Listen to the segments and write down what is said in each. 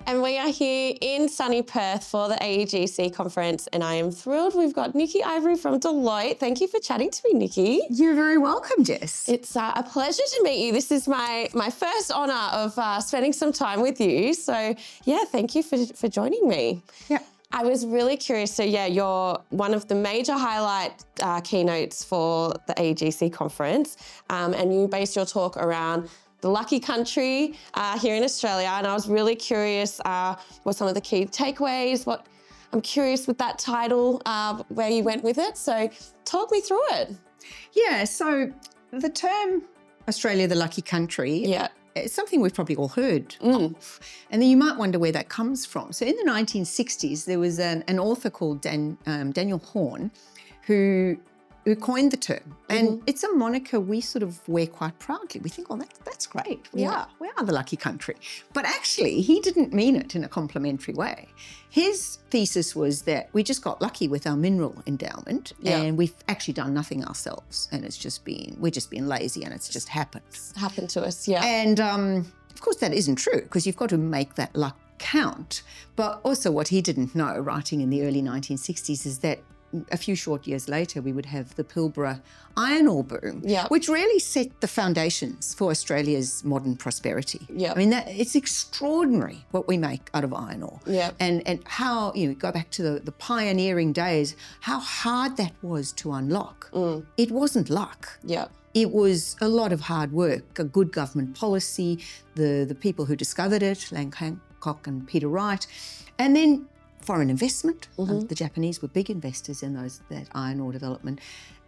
And we are here in sunny Perth for the AEGC conference, and I am thrilled we've got Nicki Ivory from Deloitte. Thank you for chatting to me, Nicki. You're very welcome, Jess. It's a pleasure to meet you. This is my first honour of spending some time with you. So yeah, thank you for joining me. Yeah. I was really curious. So yeah, you're one of the major highlight keynotes for the AEGC conference, and you base your talk around the lucky country here in Australia. And I was really curious what some of the key takeaways, I'm curious with that title, where you went with it. So talk me through it. Yeah, so the term Australia, the lucky country, it's something we've probably all heard of. And then you might wonder where that comes from. So in the 1960s, there was an author called Daniel Horn who coined the term. And it's a moniker we sort of wear quite proudly. We think, oh, that's great. We are the lucky country. But actually, he didn't mean it in a complimentary way. His thesis was that we just got lucky with our mineral endowment and we've actually done nothing ourselves. And we're just being lazy and it's just happened. It's happened to us, yeah. And of course, that isn't true because you've got to make that luck count. But also what he didn't know, writing in the early 1960s, is that a few short years later, we would have the Pilbara iron ore boom, which really set the foundations for Australia's modern prosperity. I mean, it's extraordinary what we make out of iron ore. And how, go back to the pioneering days, how hard that was to unlock. It wasn't luck. It was a lot of hard work, a good government policy, the people who discovered it, Lang Hancock and Peter Wright, and then foreign investment. The Japanese were big investors in that iron ore development,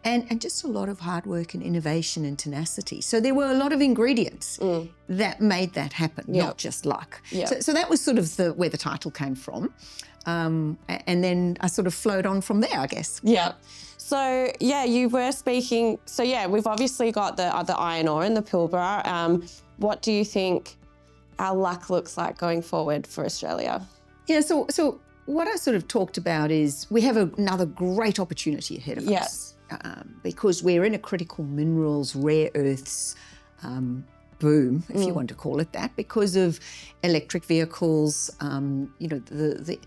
and just a lot of hard work and innovation and tenacity. So there were a lot of ingredients that made that happen, not just luck. So that was sort of where the title came from. And then I sort of flowed on from there, I guess. So yeah, you were speaking, so yeah, we've obviously got the iron ore and the Pilbara. What do you think our luck looks like going forward for Australia? Yeah, so what I sort of talked about is we have another great opportunity ahead of us because we're in a critical minerals, rare earths boom, if you want to call it that, because of electric vehicles, the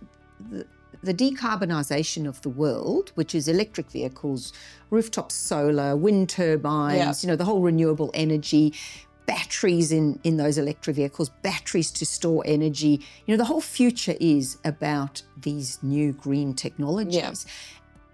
decarbonisation of the world, which is electric vehicles, rooftop solar, wind turbines, the whole renewable energy, batteries in those electric vehicles, batteries to store energy. The whole future is about these new green technologies.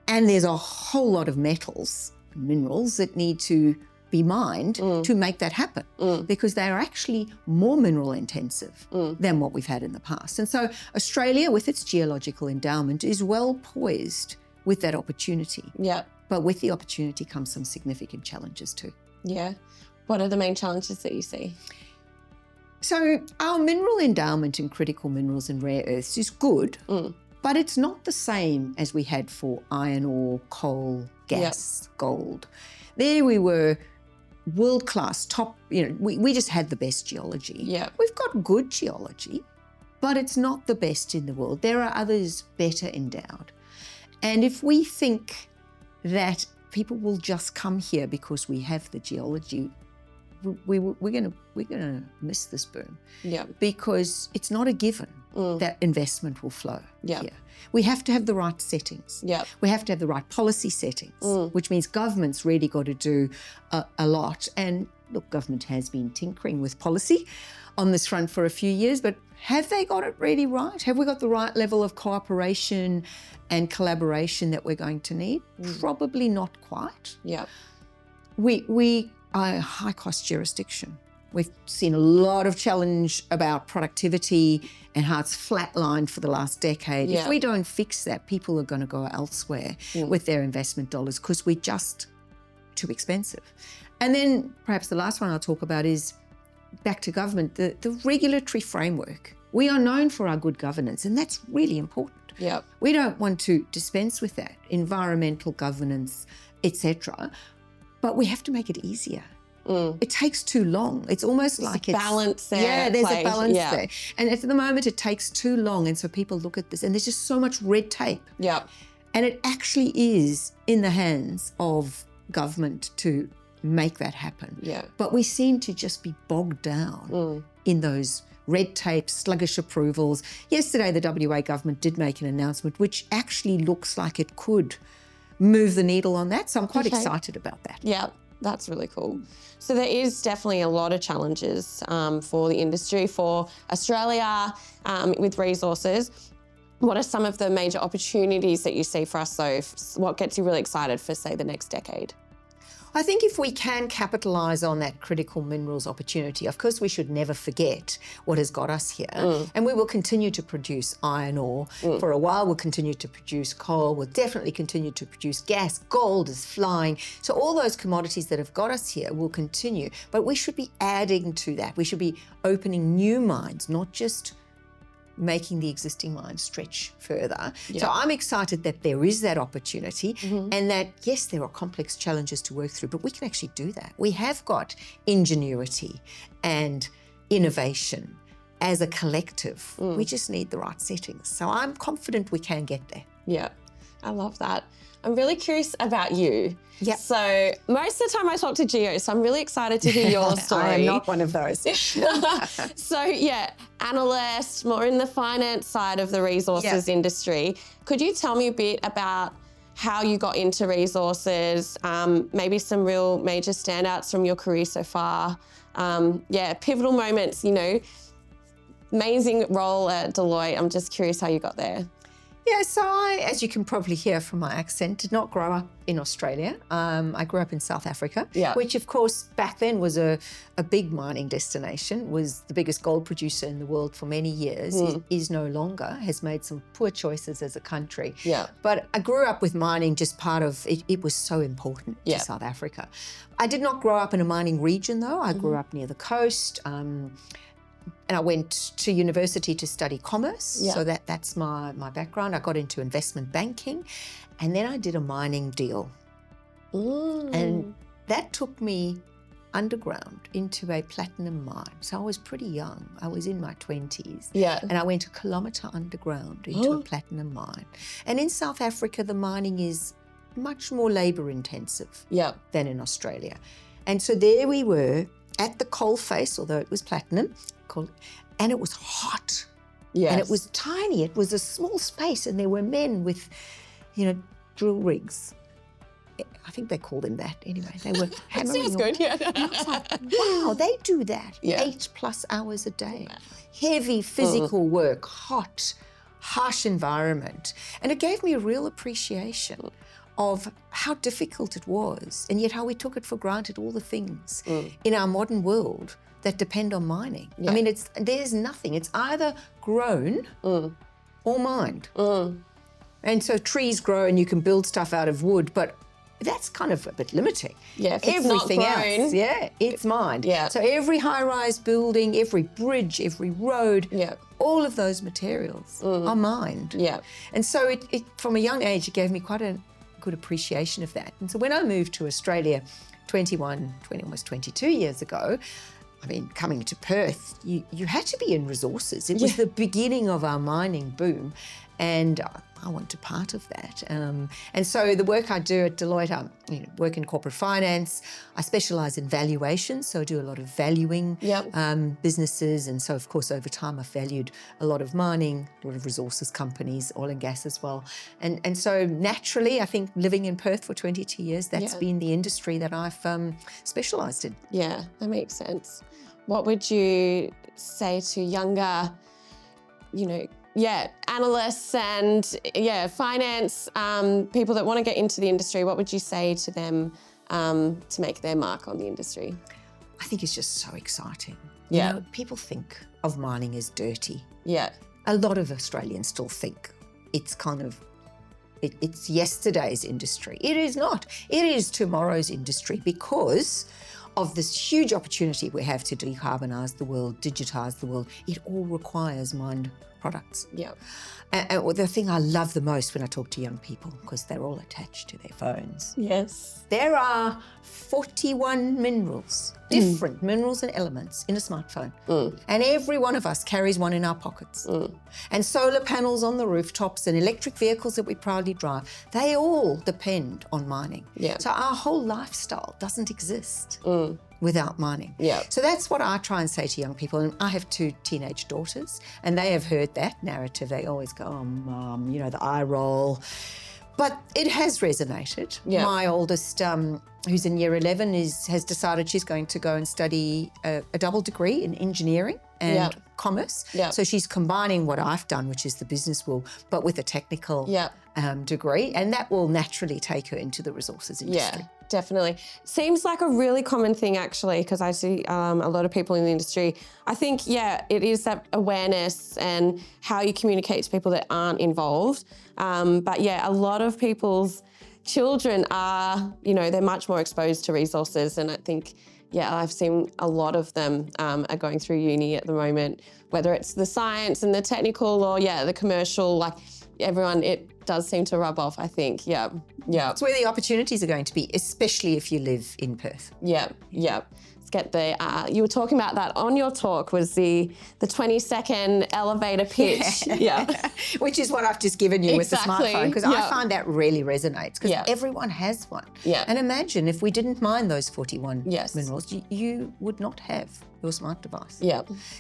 And there's a whole lot of metals, minerals that need to be mined to make that happen because they are actually more mineral intensive than what we've had in the past. And so Australia, with its geological endowment, is well poised with that opportunity. But with the opportunity comes some significant challenges too. What are the main challenges that you see? So our mineral endowment in critical minerals and rare earths is good, but it's not the same as we had for iron ore, coal, gas, gold. There we were world-class, top, we just had the best geology. We've got good geology, but it's not the best in the world. There are others better endowed. And if we think that people will just come here because we have the geology, we're gonna miss this boom. Because it's not a given that investment will flow here. We have to have the right settings. We have to have the right policy settings, which means government's really got to do a lot. And look, government has been tinkering with policy on this front for a few years, but have they got it really right? Have we got the right level of cooperation and collaboration that we're going to need? Probably not quite. We are a high-cost jurisdiction. We've seen a lot of challenge about productivity and how it's flatlined for the last decade. If we don't fix that, people are going to go elsewhere with their investment dollars because we're just too expensive. And then perhaps the last one I'll talk about is back to government, the regulatory framework. We are known for our good governance, and that's really important. We don't want to dispense with that, environmental governance, etc. But we have to make it easier. It takes too long. It's almost like it's balance there. Yeah, there's a balance there. And at the moment, it takes too long. And so people look at this and there's just so much red tape. And it actually is in the hands of government to make that happen. But we seem to just be bogged down in those red tape, sluggish approvals. Yesterday, the WA government did make an announcement which actually looks like it could move the needle on that. So I'm quite excited about that. Yeah, that's really cool. So there is definitely a lot of challenges for the industry, for Australia with resources. What are some of the major opportunities that you see for us though? What gets you really excited for, say, the next decade? I think if we can capitalise on that critical minerals opportunity, of course we should never forget what has got us here. And we will continue to produce iron ore. For a while we'll continue to produce coal, we'll definitely continue to produce gas, gold is flying. So all those commodities that have got us here will continue, but we should be adding to that. We should be opening new mines, not just making the existing mines stretch further. Yeah. So I'm excited that there is that opportunity and that, yes, there are complex challenges to work through, but we can actually do that. We have got ingenuity and innovation as a collective. We just need the right settings. So I'm confident we can get there. Yeah, I love that. I'm really curious about you. Yep. So most of the time I talk to Geo, so I'm really excited to hear your story. I am not one of those. So yeah, analyst, more in the finance side of the resources industry. Could you tell me a bit about how you got into resources, maybe some real major standouts from your career so far? Pivotal moments, you know, amazing role at Deloitte. I'm just curious how you got there. Yeah, so I, as you can probably hear from my accent, did not grow up in Australia. I grew up in South Africa, which of course back then was a big mining destination, was the biggest gold producer in the world for many years, is no longer, has made some poor choices as a country. Yeah. But I grew up with mining, just part of, it was so important to South Africa. I did not grow up in a mining region though. I grew up near the coast. And I went to university to study commerce, so that's my background. I got into investment banking, and then I did a mining deal. And that took me underground into a platinum mine. So I was pretty young. I was in my 20s. Yeah. And I went a kilometre underground into a platinum mine. And in South Africa, the mining is much more labour intensive than in Australia. And so there we were at the coal face, although it was platinum, and it was hot. Yes. And it was tiny. It was a small space, and there were men with, drill rigs. I think they called them that anyway. They were hammering. Sounds good, yeah. And I was like, wow, they do that 8+ hours a day. Wow. Heavy physical work, hot, harsh environment. And it gave me a real appreciation of how difficult it was, and yet how we took it for granted, all the things in our modern world that depend on mining. I mean, there's nothing. It's either grown or mined. And so trees grow and you can build stuff out of wood, but that's kind of a bit limiting. Yeah, if everything it's not grown, else, it's mined. Yeah. So every high-rise building, every bridge, every road, all of those materials are mined. Yeah. And so it from a young age, it gave me quite a good appreciation of that. And so when I moved to Australia almost 22 years ago, I mean, coming to Perth, you had to be in resources. It was the beginning of our mining boom, and I want to part of that. And so the work I do at Deloitte, I work in corporate finance. I specialise in valuation, so I do a lot of valuing businesses. And so, of course, over time, I've valued a lot of mining, a lot of resources companies, oil and gas as well. And so naturally, I think living in Perth for 22 years, that's been the industry that I've specialised in. Yeah, that makes sense. What would you say to younger, analysts and finance people that want to get into the industry? What would you say to them to make their mark on the industry? I think it's just so exciting. Yeah. People think of mining as dirty. Yeah. A lot of Australians still think it's kind of, it's yesterday's industry. It is not. It is tomorrow's industry because of this huge opportunity we have to decarbonise the world, digitise the world. It all requires mined products. Yeah. And the thing I love the most when I talk to young people, because they're all attached to their phones. Yes. There are 41 minerals, different minerals and elements in a smartphone. And every one of us carries one in our pockets. And solar panels on the rooftops and electric vehicles that we proudly drive, they all depend on mining. Yeah. So our whole lifestyle doesn't exist without mining. Yeah. So that's what I try and say to young people. And I have 2 teenage daughters, and they have heard that narrative. They always go, oh, Mum, you know, the eye roll. But it has resonated. Yeah. My oldest, who's in year 11, has decided she's going to go and study a double degree in engineering and commerce. Yeah. So she's combining what I've done, which is the business world, but with a technical degree, and that will naturally take her into the resources industry. Yeah, definitely. Seems like a really common thing, actually, because I see a lot of people in the industry. I think, it is that awareness and how you communicate to people that aren't involved. But a lot of people's children are, they're much more exposed to resources, and I think, I've seen a lot of them are going through uni at the moment, whether it's the science and the technical or, the commercial, like everyone, it does seem to rub off, I think. Yeah. It's where the opportunities are going to be, especially if you live in Perth. Yeah. Let's get the, you were talking about that on your talk, was the 20-second elevator pitch. Which is what I've just given you with the smartphone, because I find that really resonates, because everyone has one. And imagine if we didn't mine those 41 minerals, you would not have your smart device.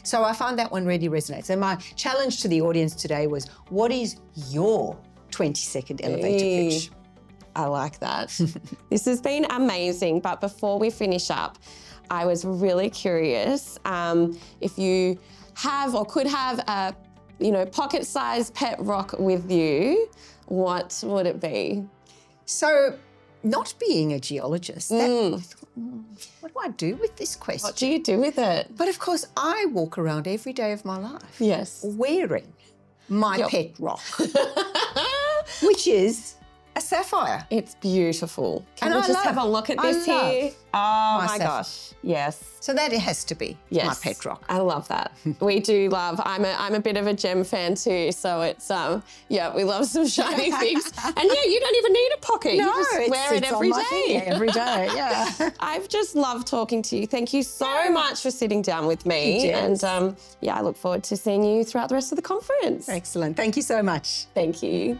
So I find that one really resonates. And my challenge to the audience today was, what is your 20-second elevator pitch? I like that. This has been amazing, but before we finish up, I was really curious if you have or could have a, pocket-sized pet rock with you, what would it be? So, not being a geologist, what do I do with this question? What do you do with it? But of course, I walk around every day of my life. Yes. Wearing my pet rock, which is a sapphire. It's beautiful. Can we just have a look at this here? Oh my gosh. Yes. So that it has to be my pet rock. I love that. We do love, I'm a bit of a gem fan too, so it's, we love some shiny things. And you don't even need a pocket. No, you just wear it every day. Every day, I've just loved talking to you. Thank you so much for sitting down with me. And I look forward to seeing you throughout the rest of the conference. Excellent. Thank you so much. Thank you.